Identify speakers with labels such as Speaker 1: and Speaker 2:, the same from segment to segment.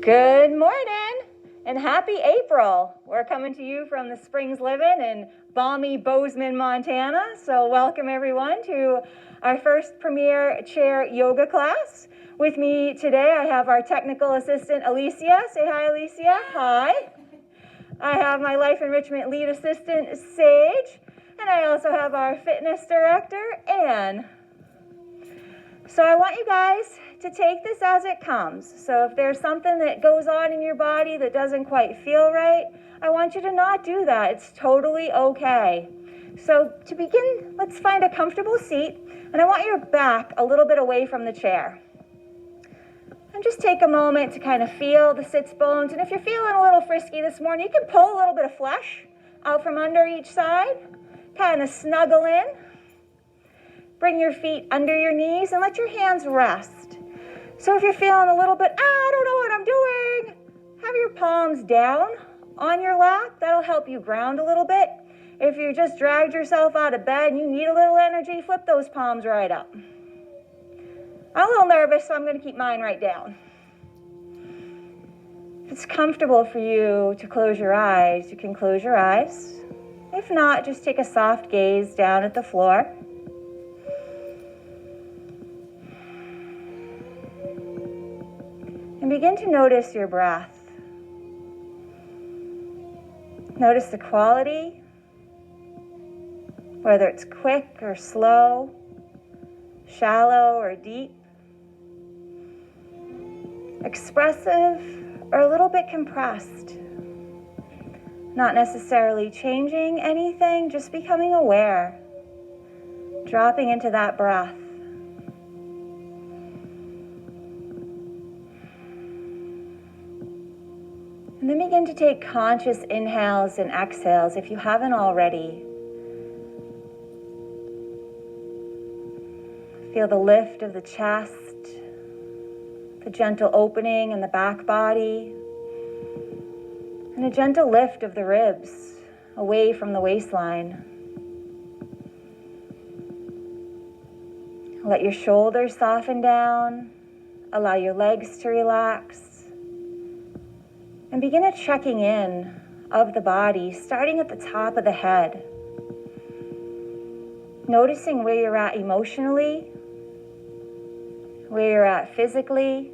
Speaker 1: Good morning and happy April. We're coming to you from the Springs Living in balmy Bozeman, Montana. So welcome everyone to our first premier chair yoga class. With me today, I have our technical assistant, Alicia. Say hi, Alicia. Hi. I have my life enrichment lead assistant, Sage. And I also have our fitness director, Anne. So I want you guys to take this as it comes. So if there's something that goes on in your body that doesn't quite feel right, I want you to not do that. It's totally okay. So to begin, let's find a comfortable seat, and I want your back a little bit away from the chair. And just take a moment to kind of feel the sits bones. And if you're feeling a little frisky this morning, you can pull a little bit of flesh out from under each side, kind of snuggle in. Bring your feet under your knees and let your hands rest. So if you're feeling a little bit, I don't know what I'm doing, have your palms down on your lap. That'll help you ground a little bit. If you just dragged yourself out of bed and you need a little energy, flip those palms right up. I'm a little nervous, so I'm going to keep mine right down. If it's comfortable for you to close your eyes, you can close your eyes. If not, just take a soft gaze down at the floor. And begin to notice your breath. Notice the quality, whether it's quick or slow, shallow or deep, expressive or a little bit compressed. Not necessarily changing anything, just becoming aware, dropping into that breath. And then begin to take conscious inhales and exhales if you haven't already. Feel the lift of the chest, the gentle opening in the back body, and a gentle lift of the ribs away from the waistline. Let your shoulders soften down, allow your legs to relax. And begin a checking in of the body, starting at the top of the head. Noticing where you're at emotionally, where you're at physically.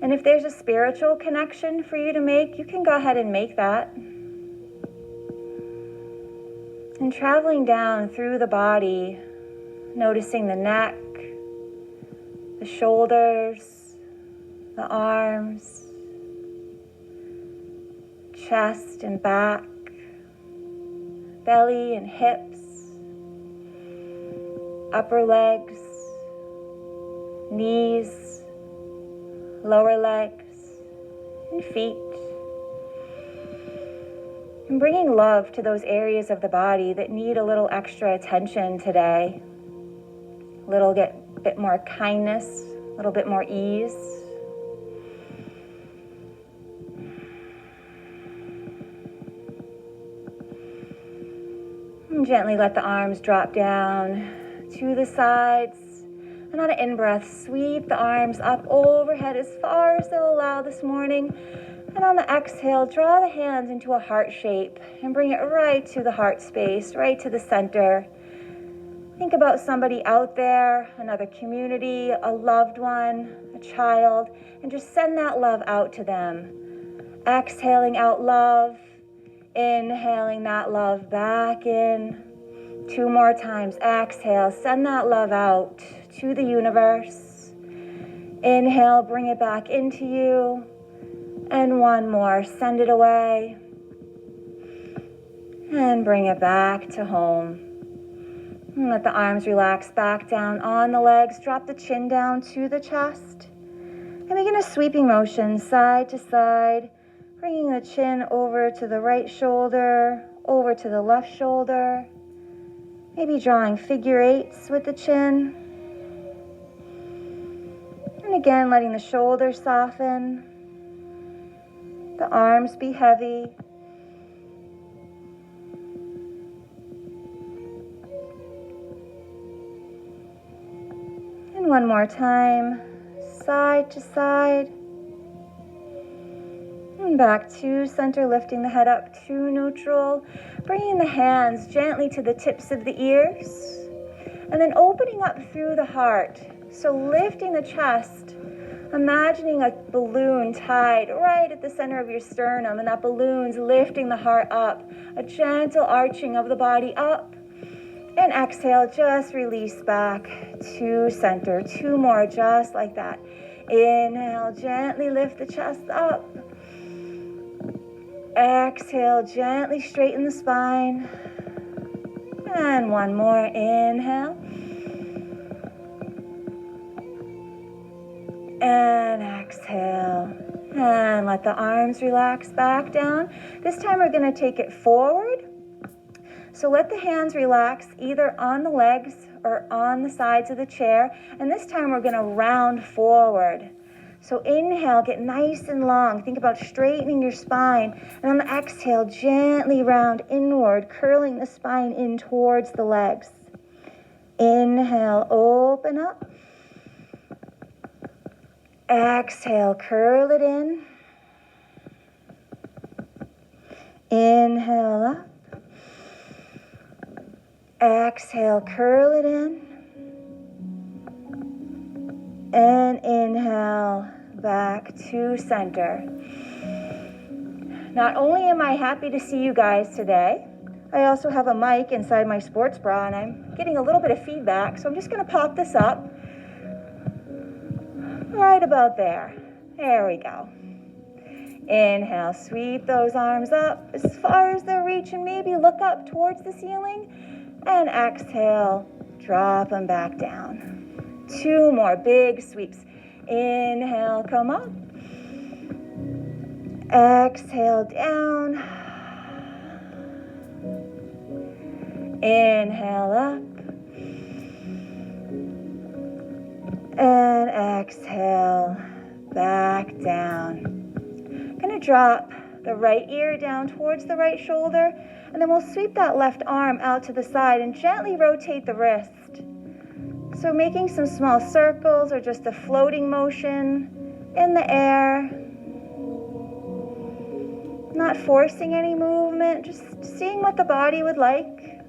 Speaker 1: And if there's a spiritual connection for you to make, you can go ahead and make that. And traveling down through the body, noticing the neck, the shoulders, the arms, chest and back, belly and hips, upper legs, knees, lower legs, and feet. And bringing love to those areas of the body that need a little extra attention today. Bit more kindness, a little bit more ease. And gently let the arms drop down to the sides. And on an in-breath, sweep the arms up overhead as far as they'll allow this morning. And on the exhale, draw the hands into a heart shape and bring it right to the heart space, right to the center. Think about somebody out there, another community, a loved one, a child, and just send that love out to them. Exhaling out love, inhaling that love back in. 2 more times. Exhale, send that love out to the universe. Inhale, bring it back into you. And 1 more, send it away. And bring it back to home. And let the arms relax back down on the legs. Drop the chin down to the chest. And begin a sweeping motion side to side, bringing the chin over to the right shoulder, over to the left shoulder. Maybe drawing figure 8s with the chin. And again, letting the shoulders soften, the arms be heavy. And one more time, side to side. And back to center, lifting the head up to neutral. Bringing the hands gently to the tips of the ears. And then opening up through the heart. So lifting the chest. Imagining a balloon tied right at the center of your sternum, and that balloon's lifting the heart up. A gentle arching of the body up. And exhale, just release back to center. 2 more, just like that. Inhale, gently lift the chest up. Exhale, gently straighten the spine. And 1 more, inhale. And exhale. And let the arms relax back down. This time we're going to take it forward. So let the hands relax either on the legs or on the sides of the chair. And this time we're going to round forward. So inhale, get nice and long. Think about straightening your spine. And on the exhale, gently round inward, curling the spine in towards the legs. Inhale, open up. Exhale, curl it in. Inhale up. Exhale, curl it in. And inhale, back to center. Not only am I happy to see you guys today, I also have a mic inside my sports bra and I'm getting a little bit of feedback, so I'm just going to pop this up right about there. There we go. Inhale, sweep those arms up as far as they're reaching, maybe look up towards the ceiling, and exhale, drop them back down. 2 more big sweeps. Inhale, come up. Exhale, down. Inhale, up. And exhale, back down. I'm going to drop the right ear down towards the right shoulder, and then we'll sweep that left arm out to the side and gently rotate the wrist. So making some small circles or just a floating motion in the air. Not forcing any movement, just seeing what the body would like.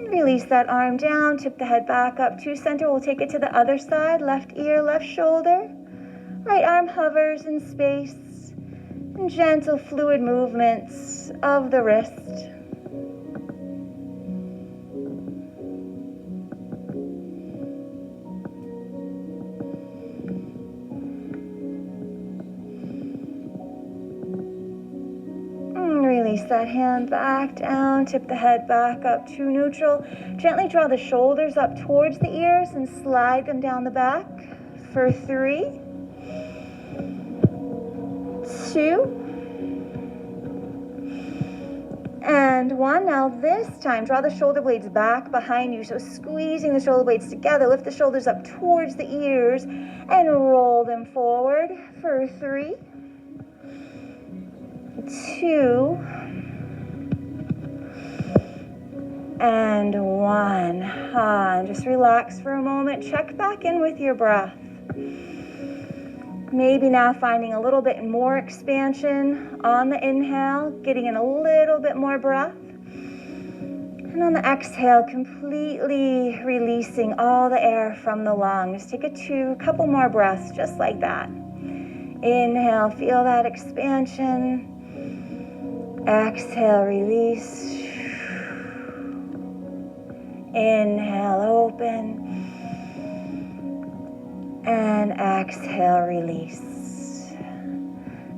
Speaker 1: Release that arm down, tip the head back up to center. We'll take it to the other side, left ear, left shoulder. Right arm hovers in space. And gentle fluid movements of the wrist. Release that hand back down, tip the head back up to neutral. Gently draw the shoulders up towards the ears and slide them down the back for 3, 2, and 1. Now this time, draw the shoulder blades back behind you. So squeezing the shoulder blades together, lift the shoulders up towards the ears and roll them forward for 3, 2, and 1. And just relax for a moment. Check back in with your breath. Maybe now finding a little bit more expansion on the inhale, getting in a little bit more breath. And on the exhale, completely releasing all the air from the lungs. Take a couple more breaths just like that. Inhale, feel that expansion. Exhale, release. Inhale, open. And exhale, release.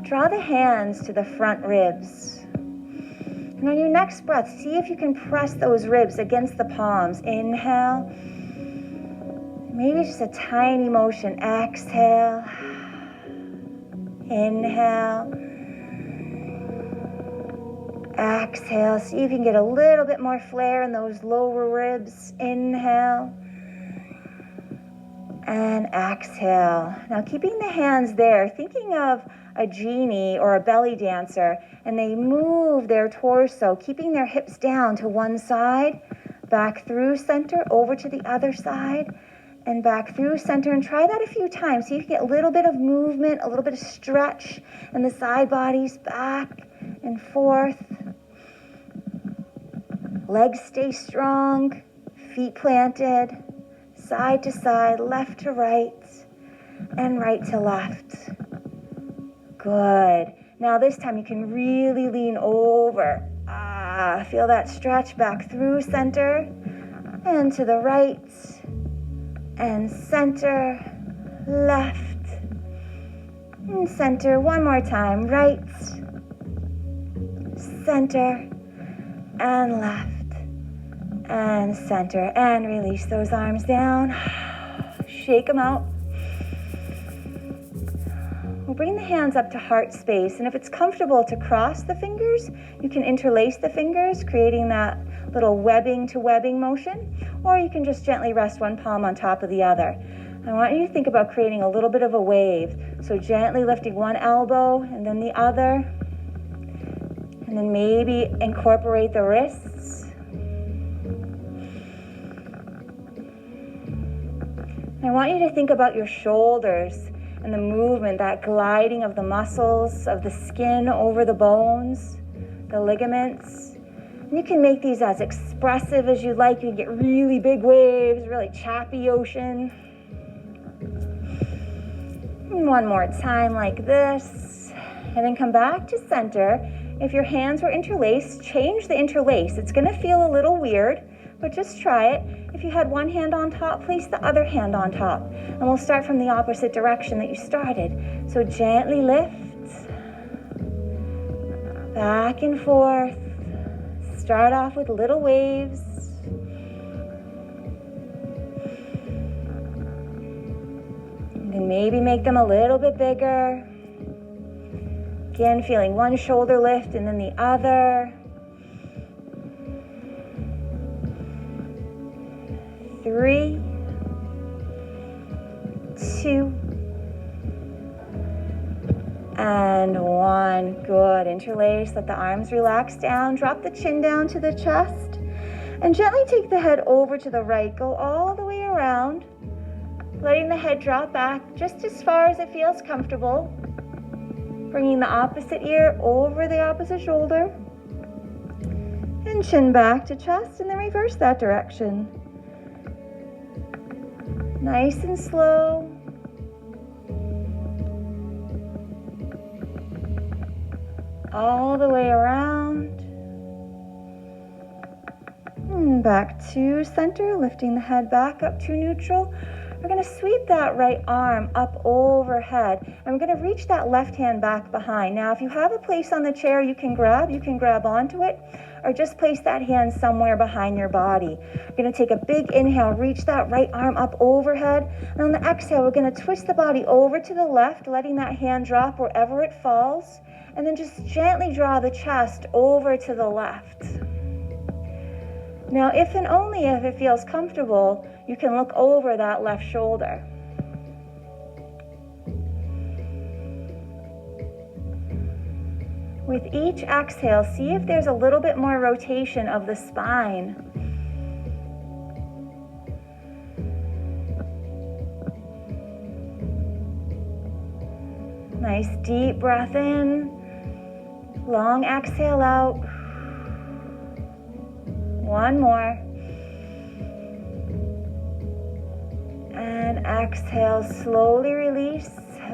Speaker 1: Draw the hands to the front ribs. And on your next breath, see if you can press those ribs against the palms. Inhale. Maybe just a tiny motion. Exhale. Inhale. Exhale. See if you can get a little bit more flare in those lower ribs. Inhale. And exhale. Now keeping the hands there, thinking of a genie or a belly dancer, and they move their torso, keeping their hips down to one side, back through center, over to the other side, and back through center. And try that a few times. So you can get a little bit of movement, a little bit of stretch in the side bodies, back and forth. Legs stay strong, feet planted, side to side, left to right, and right to left. Good. Now this time you can really lean over. Feel that stretch back through center and to the right and center, left and center. One more time. Right, center, and left and center. And release those arms down. Shake them out. We'll bring the hands up to heart space, and if it's comfortable to cross the fingers, you can interlace the fingers, creating that little webbing to webbing motion, or you can just gently rest one palm on top of the other. I want you to think about creating a little bit of a wave, so gently lifting one elbow and then the other, and then maybe incorporate the wrists. And I want you to think about your shoulders and the movement, that gliding of the muscles, of the skin over the bones, the ligaments. And you can make these as expressive as you like. You can get really big waves, really choppy ocean. And one more time like this. And then come back to center. If your hands were interlaced, change the interlace. It's going to feel a little weird, but just try it. If you had one hand on top, place the other hand on top. And we'll start from the opposite direction that you started. So gently lift, back and forth. Start off with little waves. And then maybe make them a little bit bigger. Again, feeling one shoulder lift and then the other. 3, 2, and 1. Good. Interlace. Let the arms relax down. Drop the chin down to the chest. And gently take the head over to the right. Go all the way around. Letting the head drop back just as far as it feels comfortable. Bringing the opposite ear over the opposite shoulder. And chin back to chest, and then reverse that direction. Nice and slow. All the way around. And back to center, lifting the head back up to neutral. We're going to sweep that right arm up overhead, and we're going to reach that left hand back behind. Now, if you have a place on the chair you can grab onto it, or just place that hand somewhere behind your body. We're going to take a big inhale, reach that right arm up overhead, and on the exhale, we're going to twist the body over to the left, letting that hand drop wherever it falls, and then just gently draw the chest over to the left. Now, if and only if it feels comfortable, you can look over that left shoulder. With each exhale, see if there's a little bit more rotation of the spine. Nice deep breath in, long exhale out. One more. And exhale, slowly release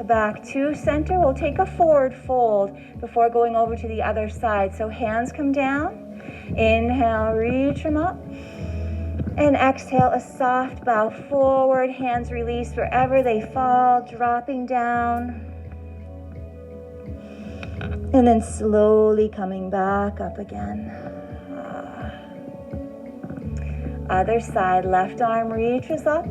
Speaker 1: back to center. We'll take a forward fold before going over to the other side. So hands come down. Inhale, reach them up. And exhale, a soft bow forward. Hands release wherever they fall, dropping down. And then slowly coming back up again. Other side, left arm reaches up.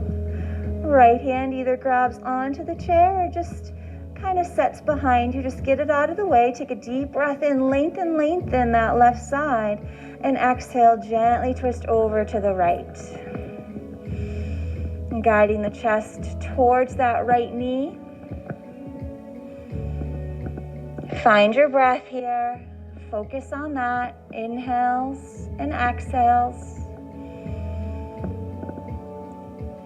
Speaker 1: Right hand either grabs onto the chair or just kind of sets behind you. Just get it out of the way. Take a deep breath in, lengthen that left side. And exhale, gently twist over to the right. And guiding the chest towards that right knee. Find your breath here. Focus on that. Inhales and exhales.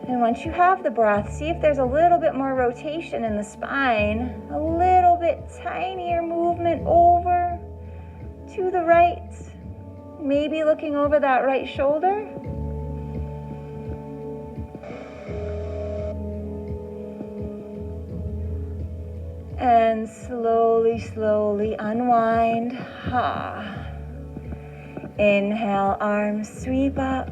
Speaker 1: And once you have the breath, see if there's a little bit more rotation in the spine, a little bit tinier movement over to the right, maybe looking over that right shoulder. And slowly, slowly unwind. Ha. Inhale, arms sweep up.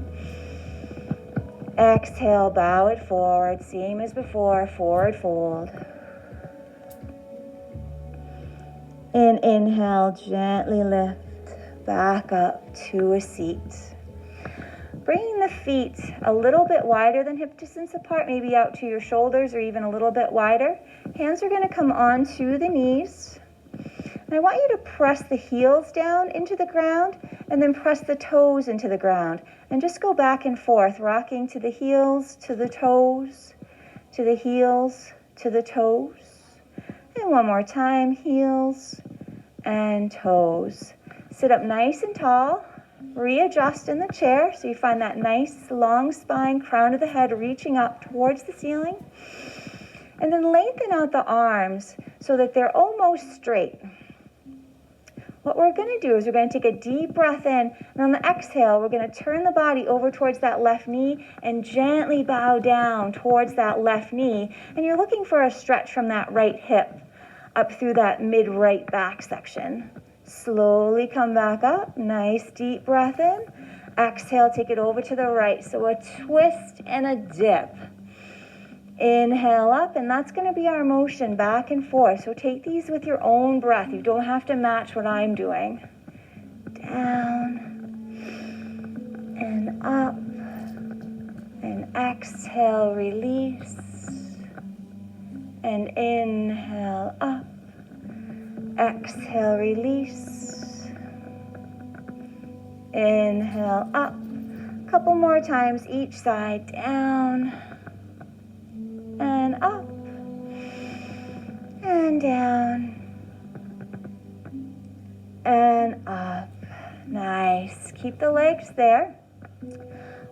Speaker 1: Exhale, bow it forward, same as before, forward fold. And inhale, gently lift back up to a seat. Bringing the feet a little bit wider than hip distance apart, maybe out to your shoulders or even a little bit wider. Hands are going to come onto the knees. And I want you to press the heels down into the ground and then press the toes into the ground. And just go back and forth, rocking to the heels, to the toes, to the heels, to the toes. And one more time, heels and toes. Sit up nice and tall. Readjust in the chair so you find that nice long spine, crown of the head reaching up towards the ceiling. And then lengthen out the arms so that they're almost straight. What we're going to do is we're going to take a deep breath in, and on the exhale, we're going to turn the body over towards that left knee and gently bow down towards that left knee. And you're looking for a stretch from that right hip up through that mid-right back section. Slowly come back up. Nice deep breath in. Exhale, take it over to the right. So a twist and a dip. Inhale up, and that's going to be our motion back and forth. So take these with your own breath. You don't have to match what I'm doing. Down and up. And exhale, release. And inhale up. Exhale, release. Inhale up. A couple more times each side. Down and up and down and up. Nice. Keep the legs there.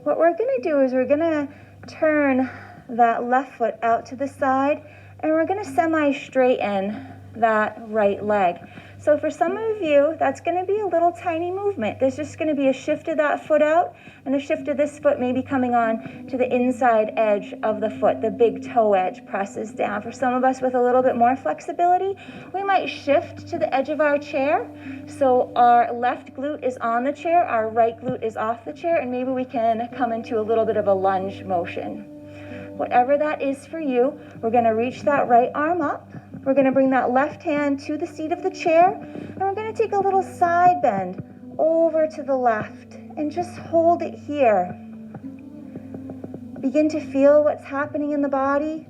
Speaker 1: What we're going to do is we're going to turn that left foot out to the side, and we're going to semi-straighten that right leg. So for some of you, that's going to be a little tiny movement. There's just going to be a shift of that foot out and a shift of this foot maybe coming on to the inside edge of the foot. The big toe edge presses down. For some of us with a little bit more flexibility, we might shift to the edge of our chair. So our left glute is on the chair, our right glute is off the chair, and maybe we can come into a little bit of a lunge motion. Whatever that is for you, we're going to reach that right arm up. We're going to bring that left hand to the seat of the chair, and we're going to take a little side bend over to the left and just hold it here. Begin to feel what's happening in the body.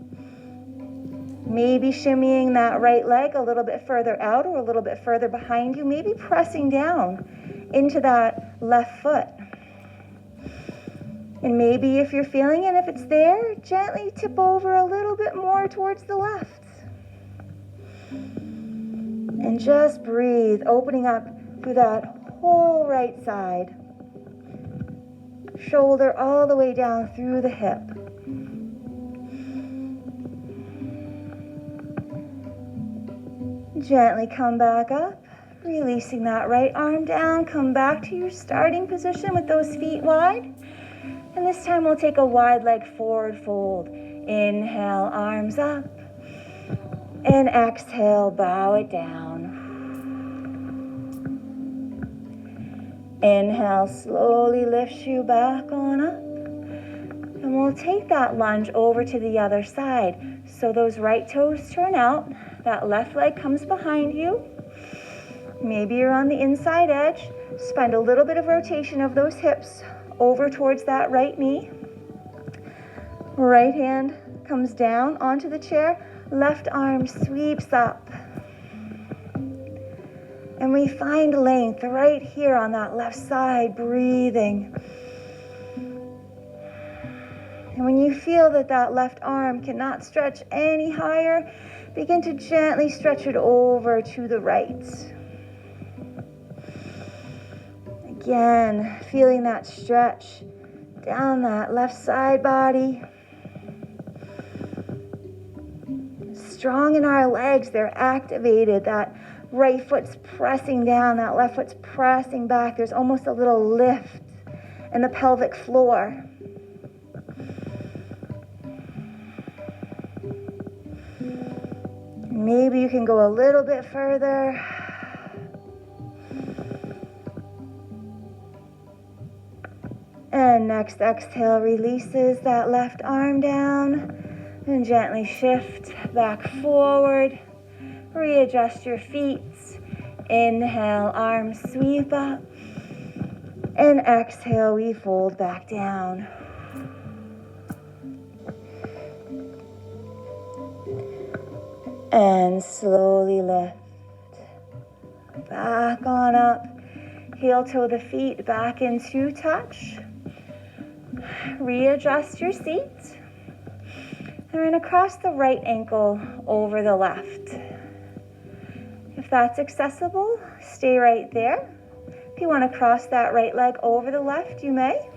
Speaker 1: Maybe shimmying that right leg a little bit further out or a little bit further behind you, maybe pressing down into that left foot. And maybe if you're feeling it, if it's there, gently tip over a little bit more towards the left. And just breathe, opening up through that whole right side. Shoulder all the way down through the hip. Gently come back up, releasing that right arm down. Come back to your starting position with those feet wide. And this time we'll take a wide leg forward fold. Inhale, arms up. And exhale, bow it down. Inhale, slowly lifts you back on up. And we'll take that lunge over to the other side. So those right toes turn out. That left leg comes behind you. Maybe you're on the inside edge. Just find a little bit of rotation of those hips over towards that right knee. Right hand comes down onto the chair. Left arm sweeps up. And we find length right here on that left side, breathing. And when you feel that that left arm cannot stretch any higher, begin to gently stretch it over to the right. Again, feeling that stretch down that left side body. strong in our legs. They're activated. That right foot's pressing down. That left foot's pressing back. There's almost a little lift in the pelvic floor. Maybe you can go a little bit further. And next exhale releases that left arm down and gently shift back forward. Readjust your feet. Inhale, arms sweep up. And exhale, we fold back down. And slowly lift. Back on up. Heel toe the feet back into touch. Readjust your seat. And we're going to cross the right ankle over the left. If that's accessible, stay right there. If you want to cross that right leg over the left, you may.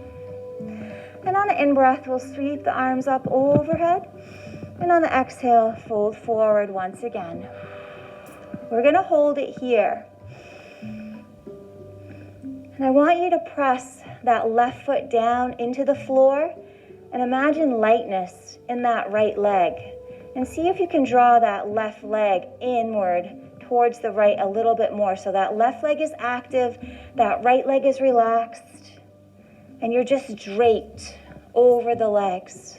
Speaker 1: And on an in-breath, we'll sweep the arms up overhead. And on the exhale, fold forward once again. We're going to hold it here. And I want you to press that left foot down into the floor and imagine lightness in that right leg. And see if you can draw that left leg inward towards the right a little bit more. So that left leg is active, that right leg is relaxed, and you're just draped over the legs.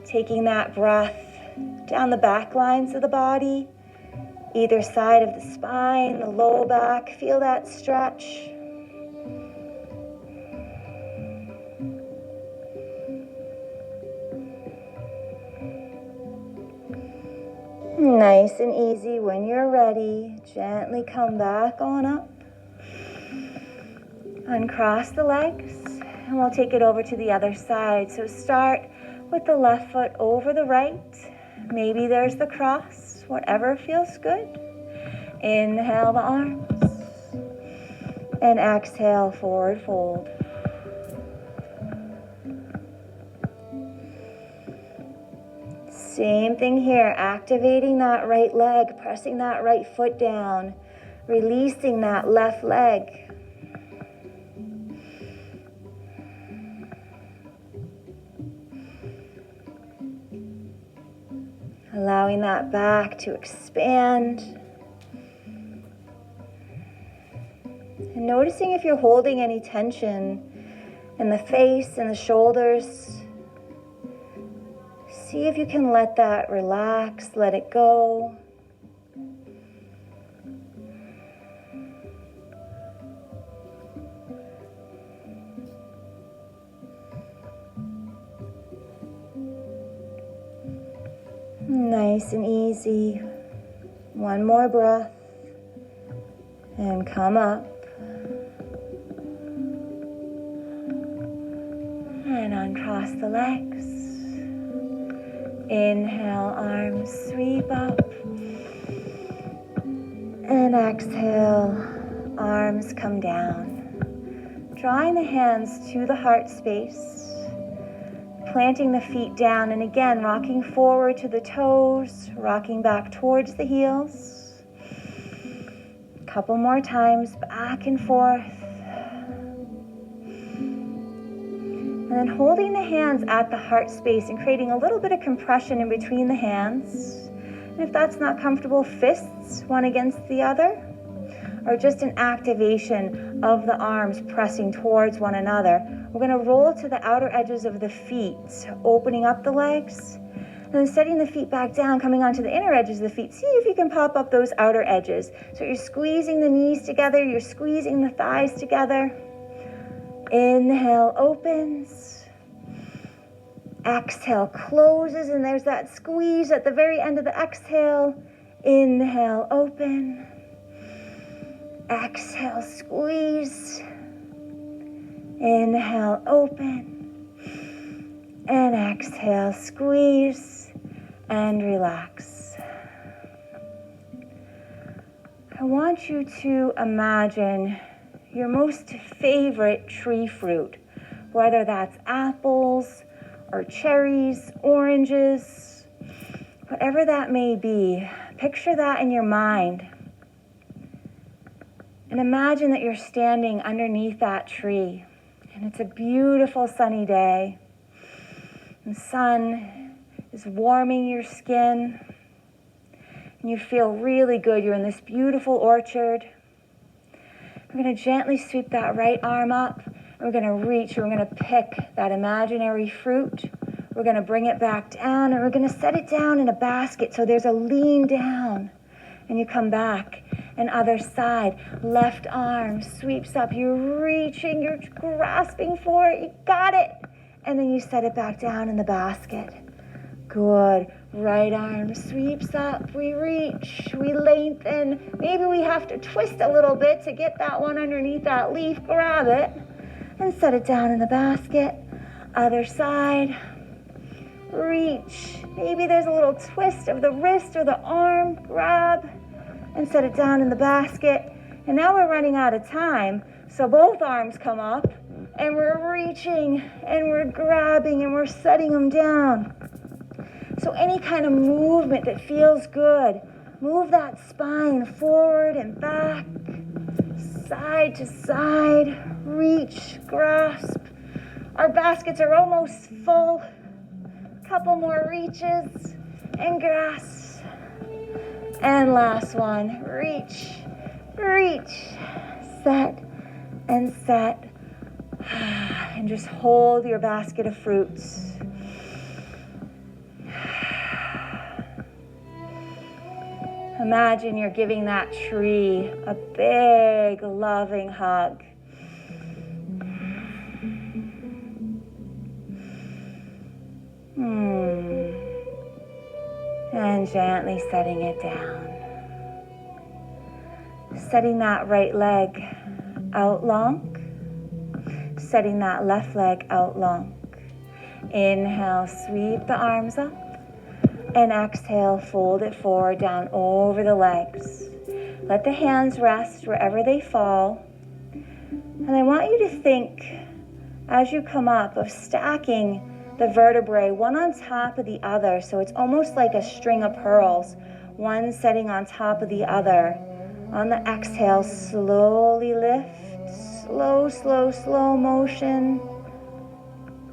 Speaker 1: Taking that breath down the back lines of the body, either side of the spine, the low back, feel that stretch. Nice and easy. When you're ready, gently come back on up. Uncross the legs, and we'll take it over to the other side. So start with the left foot over the right. Maybe there's the cross, whatever feels good. Inhale the arms, and exhale, forward fold. Same thing here, activating that right leg, pressing that right foot down, releasing that left leg. Allowing that back to expand. And noticing if you're holding any tension in the face and the shoulders. See if you can let that relax, let it go. Nice and easy. One more breath. And come up. And uncross the legs. Inhale, arms sweep up. And exhale, arms come down. Drawing the hands to the heart space. Planting the feet down, and again, rocking forward to the toes, rocking back towards the heels. A couple more times, back and forth. And then holding the hands at the heart space and creating a little bit of compression in between the hands. And if that's not comfortable, fists, one against the other, or just an activation of the arms pressing towards one another. We're going to roll to the outer edges of the feet, opening up the legs, and then setting the feet back down, coming onto the inner edges of the feet. See if you can pop up those outer edges. So you're squeezing the knees together, you're squeezing the thighs together. Inhale, opens. Exhale, closes, and there's that squeeze at the very end of the exhale. Inhale, open. Exhale, squeeze. Inhale, open. And exhale, squeeze and relax. I want you to imagine your most favorite tree fruit, whether that's apples or cherries, oranges, whatever that may be. Picture that in your mind. And imagine that you're standing underneath that tree. And it's a beautiful sunny day. And the sun is warming your skin. And you feel really good. You're in this beautiful orchard. We're going to gently sweep that right arm up. And we're going to reach. We're going to pick that imaginary fruit. We're going to bring it back down. And we're going to set it down in a basket. So there's a lean down. And you come back. And other side, left arm sweeps up. You're reaching, you're grasping for it. You got it. And then you set it back down in the basket. Good. Right arm sweeps up. We reach, we lengthen. Maybe we have to twist a little bit to get that one underneath that leaf. Grab it and set it down in the basket. Other side. Reach. Maybe there's a little twist of the wrist or the arm. Grab. And set it down in the basket. And now we're running out of time. So both arms come up and we're reaching and we're grabbing and we're setting them down. So any kind of movement that feels good. Move that spine forward and back, side to side, reach, grasp. Our baskets are almost full. Couple more reaches and grasp. And last one, reach, reach, set, and set. And just hold your basket of fruits. Imagine you're giving that tree a big, loving hug. And gently setting it down. Setting that right leg out long. Setting that left leg out long. Inhale, sweep the arms up. And exhale, fold it forward, down over the legs. Let the hands rest wherever they fall. And I want you to think, as you come up, of stacking the vertebrae one on top of the other. So it's almost like a string of pearls, one setting on top of the other. On the exhale, slowly lift. Slow, slow, slow motion.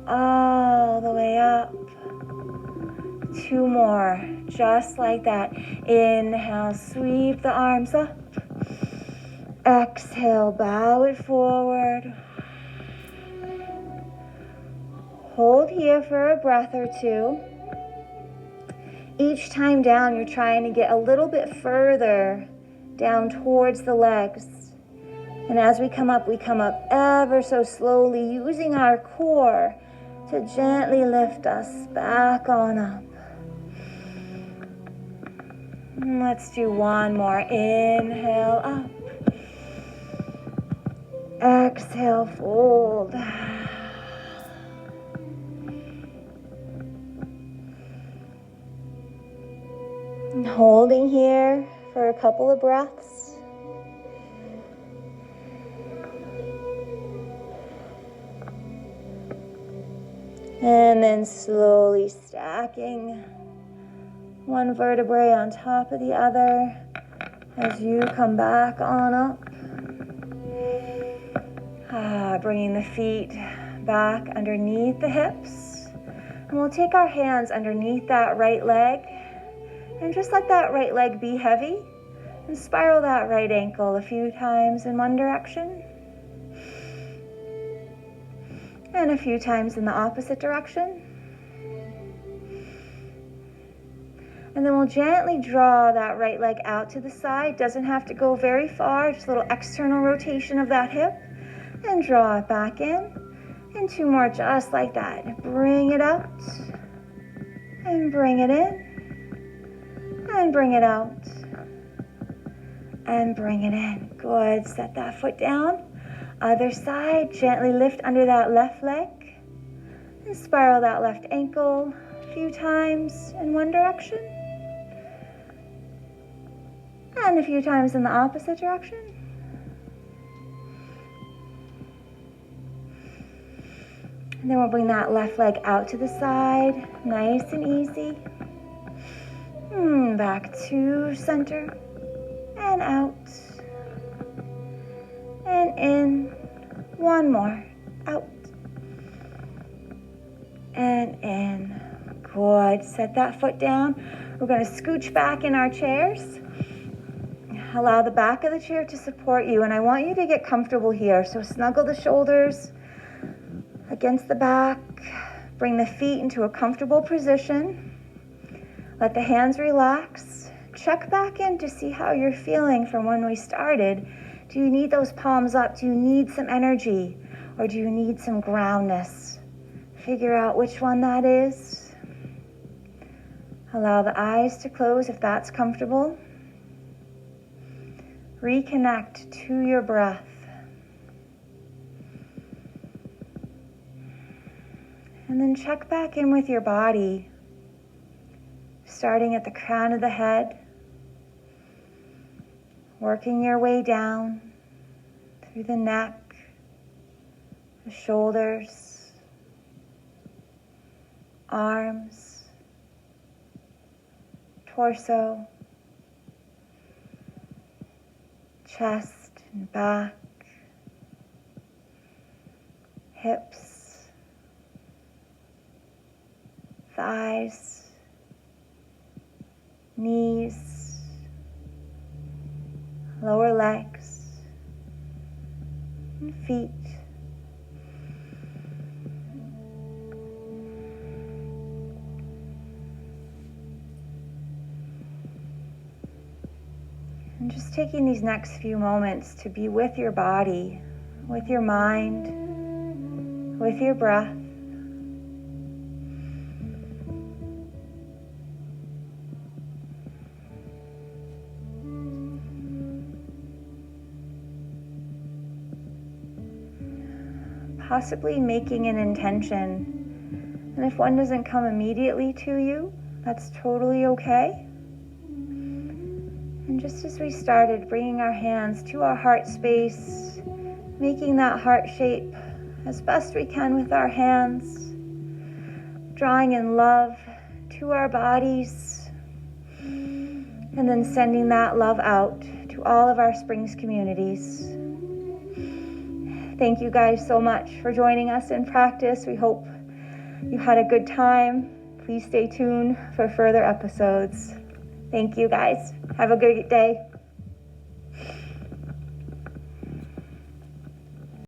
Speaker 1: All the way up. 2 more, just like that. Inhale, sweep the arms up. Exhale, bow it forward. Hold here for a breath or 2. Each time down, you're trying to get a little bit further down towards the legs. And as we come up ever so slowly, using our core to gently lift us back on up. And let's do one more. Inhale up. Exhale, fold. And holding here for a couple of breaths. And then slowly stacking one vertebrae on top of the other as you come back on up. Bringing the feet back underneath the hips. And we'll take our hands underneath that right leg and just let that right leg be heavy and spiral that right ankle a few times in one direction and a few times in the opposite direction. And then we'll gently draw that right leg out to the side. Doesn't have to go very far, just a little external rotation of that hip. And draw it back in. And 2 more just like that. Bring it out. And bring it in. And bring it out. And bring it in. Good. Set that foot down. Other side. Gently lift under that left leg. And spiral that left ankle a few times in one direction. And a few times in the opposite direction. And then we'll bring that left leg out to the side, nice and easy. Back to center and out and in. One more, out and in. Good. Set that foot down. We're going to scooch back in our chairs. Allow the back of the chair to support you, and I want you to get comfortable here. So snuggle the shoulders against the back. Bring the feet into a comfortable position. Let the hands relax. Check back in to see how you're feeling from when we started. Do you need those palms up? Do you need some energy? Or do you need some groundness? Figure out which one that is. Allow the eyes to close if that's comfortable. Reconnect to your breath. And then check back in with your body, starting at the crown of the head, working your way down through the neck, the shoulders, arms, torso, chest and back, hips, thighs, knees, lower legs, and feet. And just taking these next few moments to be with your body, with your mind, with your breath. Possibly making an intention. And if one doesn't come immediately to you, that's totally okay. And just as we started, bringing our hands to our heart space, making that heart shape as best we can with our hands, drawing in love to our bodies, and then sending that love out to all of our Springs communities. Thank you guys so much for joining us in practice. We hope you had a good time. Please stay tuned for further episodes. Thank you guys. Have a good day.